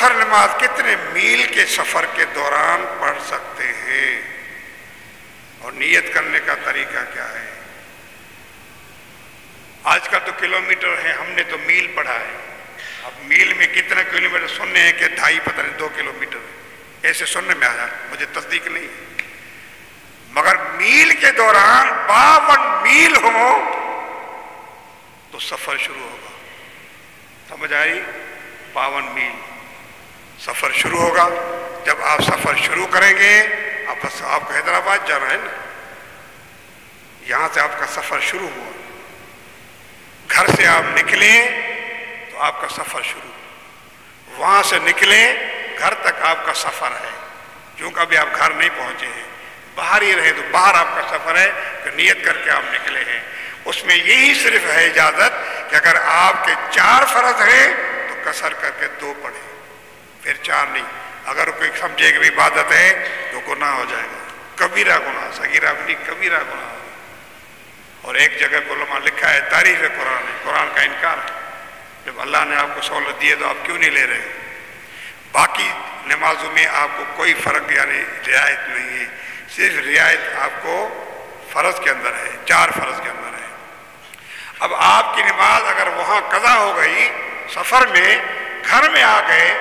سفر نماز کتنے میل کے سفر کے دوران پڑھ سکتے ہیں، اور نیت کرنے کا طریقہ کیا ہے؟ آج کل تو کلومیٹر ہے، ہم نے تو میل پڑھا ہے۔ اب میل میں کتنا کلومیٹر سننے ہیں کہ 2.5 پتہ نہیں 2 کلومیٹر ایسے سننے میں آیا، مجھے تصدیق نہیں ہے، مگر میل کے دوران 52 میل ہو تو سفر شروع ہوگا۔ سمجھ آئی؟ 52 میل سفر شروع ہوگا۔ جب آپ سفر شروع کریں گے، آپ کو حیدرآباد جانا ہے نا، یہاں سے آپ کا سفر شروع ہوا، گھر سے آپ نکلیں تو آپ کا سفر شروع، وہاں سے نکلیں گھر تک آپ کا سفر ہے، کیونکہ ابھی آپ گھر نہیں پہنچے ہیں، باہر ہی رہے تو باہر آپ کا سفر ہے کہ نیت کر کے آپ نکلے ہیں۔ اس میں یہی صرف ہے اجازت کہ اگر آپ کے 4 فرض ہیں تو قصر کر کے 2 پڑھیں، پھر 4 نہیں۔ اگر کوئی سمجھے کہ عبادت ہے تو گناہ ہو جائے گا، کبیرہ گناہ، صغیرہ نہیں، کبیرہ گناہ ہوگا۔ اور ایک جگہ کو علماء لکھا ہے تعریف قرآن ہے، قرآن کا انکار ہے، جب اللہ نے آپ کو سہولت دی ہے تو آپ کیوں نہیں لے رہے؟ باقی نمازوں میں آپ کو کوئی فرق یعنی رعایت نہیں ہے، صرف رعایت آپ کو فرض کے اندر ہے، 4 فرض کے اندر ہے۔ اب آپ کی نماز اگر وہاں قضا ہو گئی سفر میں، گھر میں آ گئے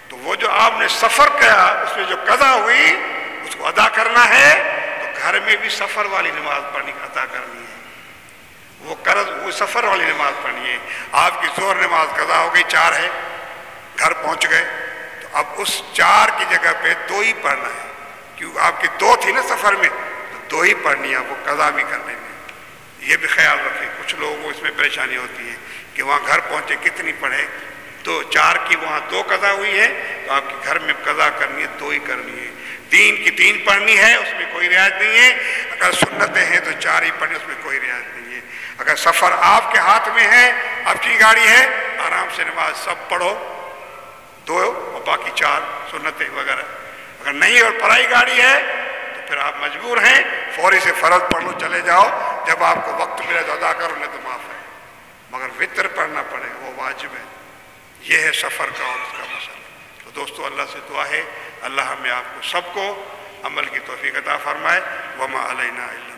تو وہ جو آپ نے سفر کیا اس میں جو قضا ہوئی اس کو ادا کرنا ہے، تو گھر میں بھی سفر والی نماز پڑھنی ادا کرنی ہے، وہ سفر والی نماز پڑھنی ہے۔ آپ کی ظہر نماز قضا ہو گئی، 4 ہے، گھر پہنچ گئے تو اب اس 4 کی جگہ پہ 2 ہی پڑھنا ہے، کیونکہ آپ کی 2 تھی نا سفر میں، تو 2 ہی پڑھنی ہے آپ کو قضا بھی کرنے میں۔ یہ بھی خیال رکھیں، کچھ لوگوں کو اس میں پریشانی ہوتی ہے کہ وہاں گھر پہنچے کتنی پڑھے، تو 4 کی وہاں 2 قضا ہوئی ہے تو آپ کے گھر میں قضا کرنی ہے، 2 ہی کرنی ہے۔ 3 کی 3 پڑھنی ہے، اس میں کوئی رعایت نہیں ہے۔ اگر سنتیں ہیں تو 4 ہی پڑھنی، اس میں کوئی رعایت نہیں ہے۔ اگر سفر آپ کے ہاتھ میں ہے، آپ کی گاڑی ہے، آرام سے نماز سب پڑھو، 2 اور باقی 4 سنتیں وغیرہ۔ اگر نہیں اور پرائی گاڑی ہے تو پھر آپ مجبور ہیں فوری سے فرض پڑھ لو، چلے جاؤ، جب آپ کو وقت ملے تو ادا کرو، نہیں تو معاف ہے، مگر وتر پڑھنا پڑے وہ واجب ہے۔ یہ ہے سفر کا اور اس کا مسئلہ۔ تو دوستو اللہ سے دعا ہے اللہ ہمیں آپ کو سب کو عمل کی توفیق عطا فرمائے۔ وما علینا الا